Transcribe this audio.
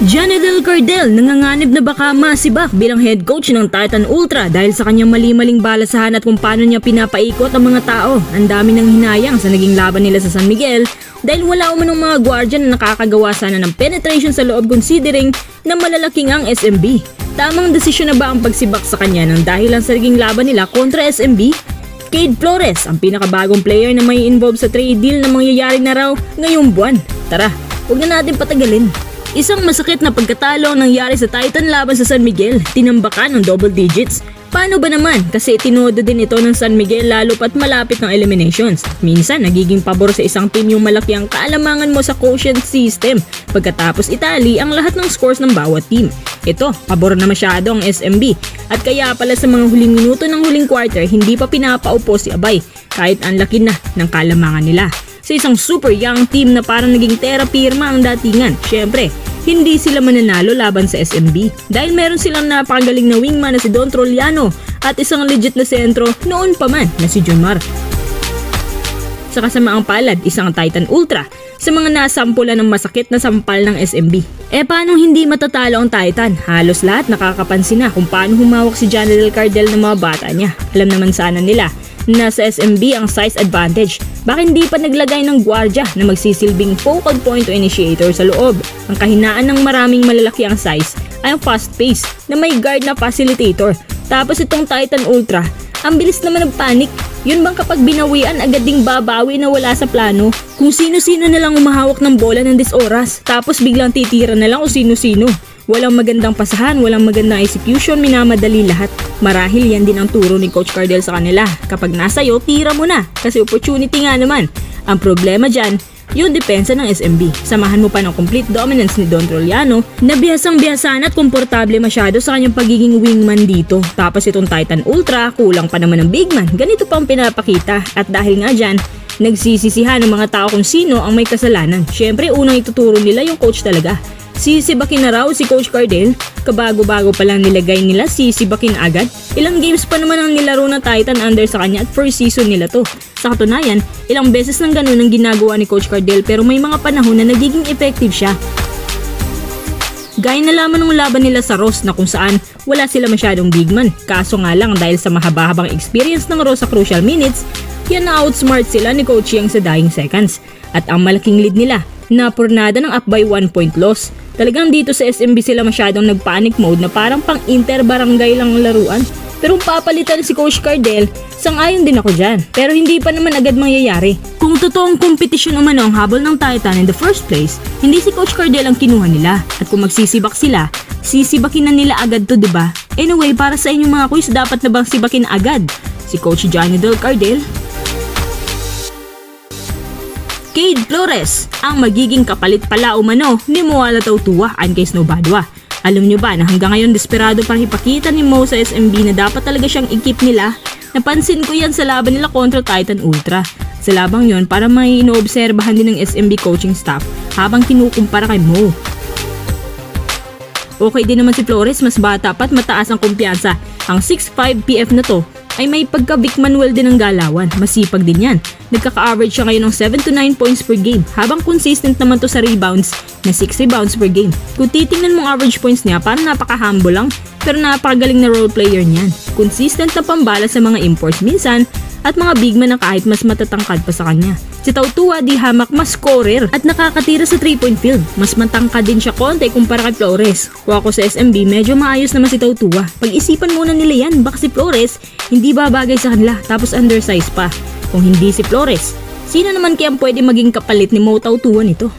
Janedel Cardel nanganganib na baka masibak bilang head coach ng Titan Ultra dahil sa kanyang mali-maling balasahan at kung paano niya pinapaikot ang mga tao. Ang dami ng hinayang sa naging laban nila sa San Miguel dahil wala umanong mga guardian na nakakagawa sana ng penetration sa loob considering na malalaking ang SMB. Tamang desisyon na ba ang pagsibak sa kanya ng dahilan sa naging laban nila kontra SMB? Cade Flores, ang pinakabagong player na may involve sa trade deal na mangyayari na raw ngayong buwan. Tara, huwag na natin patagalin. Isang masakit na pagkatalo ang nangyari sa Titan laban sa San Miguel, tinambakan ng double digits. Paano ba naman? Kasi tinodo din ito ng San Miguel lalo pat malapit ng eliminations. Minsan nagiging pabor sa isang team yung malaki ang kaalamangan mo sa quotient system. Pagkatapos itali ang lahat ng scores ng bawat team. Ito, pabor na masyado ang SMB. At kaya pala sa mga huling minuto ng huling quarter hindi pa pinapaupo si Abay kahit ang laki na ng kalamangan nila. Sa isang super young team na parang naging terapirma ang datingan. Syempre, hindi sila mananalo laban sa SMB dahil meron silang napakagaling na wingman na si Don Troliano at isang legit na sentro noon pa man na si Junmar. Sa kasamaang palad, isang Titan Ultra sa mga nasampulan ng masakit na sampal ng SMB. Paano hindi matatalo ang Titan? Halos lahat nakakapansin na kung paano humawak si Janedel Cardel ng mga bata niya. Alam naman sana nila na sa SMB ang size advantage. Bakit hindi pa naglagay ng gwardya na magsisilbing focal point o initiator sa loob? Ang kahinaan ng maraming malalaki ang size ay ang fast pace na may guard na facilitator. Tapos itong Titan Ultra, ang bilis naman ng panic. Yun bang kapag binawian agad ding babawi na wala sa plano? Kung sino-sino na lang umahawak ng bola ng oras, tapos biglang titira na lang o sino-sino. Walang magandang pasahan, walang magandang execution, minamadali lahat. Marahil yan din ang turo ni Coach Cardel sa kanila. Kapag nasa'yo, tira mo na. Kasi opportunity nga naman. Ang problema dyan, yung depensa ng SMB. Samahan mo pa ng complete dominance ni Don Troliano na bihasang-bihasan at komportable masyado sa kanyang pagiging wingman dito. Tapos itong Titan Ultra, kulang pa naman ng big man. Ganito pang pinapakita. At dahil nga dyan, nagsisisihan ng mga tao kung sino ang may kasalanan. Syempre, unang ituturo nila yung coach talaga. Sisibakin na raw si Coach Cardel. Kabago-bago pa lang nilagay nila sisibakin agad. Ilang games pa naman ang nilaro na Titan under sa kanya at first season nila to. Sa katunayan, ilang beses nang ganun ang ginagawa ni Coach Cardel pero may mga panahon na nagiging effective siya. Gaya na lamang ng laban nila sa Ross na kung saan wala sila masyadong big man. Kaso nga lang dahil sa mahaba-habang experience ng Ross sa crucial minutes, yan na outsmart sila ni Coach Yang sa dying seconds. At ang malaking lead nila, napurnada ng up by 1 point loss. Talagang dito sa SMB sila masyadong nagpanic mode na parang pang inter-barangay lang ang laruan. Pero kung papalitan si Coach Cardel, sang-ayon din ako dyan. Pero hindi pa naman agad mangyayari. Kung totoong kompetisyon umano ang habol ng Titan in the first place, hindi si Coach Cardel ang kinuha nila. At kung magsisibak sila, sisibakin na nila agad to, diba? Anyway, para sa inyong mga quiz, dapat na bang sibakin agad si Coach Janedel Cardel? Cade Flores, ang magiging kapalit pala umano ni Moala Tautua and kay Snow Badwa. Alam nyo ba na hanggang ngayon desperado para ipakita ni Mo sa SMB na dapat talaga siyang ikip nila? Napansin ko yan sa laban nila kontra Titan Ultra. Sa labang yon para may inoobserbahan din ng SMB coaching staff habang kinukumpara kay Mo. Okay din naman si Flores, mas bata pa at mataas ang kumpiyansa. Ang 6'5 PF na to ay may pagka-Vic Manuel din ng galawan. Masipag din yan. Nagkaka-average siya ngayon ng 7 to 9 points per game habang consistent naman to sa rebounds na 6 rebounds per game. Kung titingnan mong average points niya, parang napaka-humble lang pero napakagaling na role player niyan. Consistent na pambala sa mga imports minsan at mga big man na kahit mas matatangkad pa sa kanya. Si Tautua di hamak mas scorer at nakakatira sa 3-point field. Mas matangkad din siya konti kumpara kay Flores. Kung ako sa SMB, medyo maayos naman si Tautua. Pag-isipan muna nila yan, baka si Flores hindi babagay sa kanila tapos undersize pa. Kung hindi si Flores, sino naman kayang pwede maging kapalit ni Mo Tautua nito?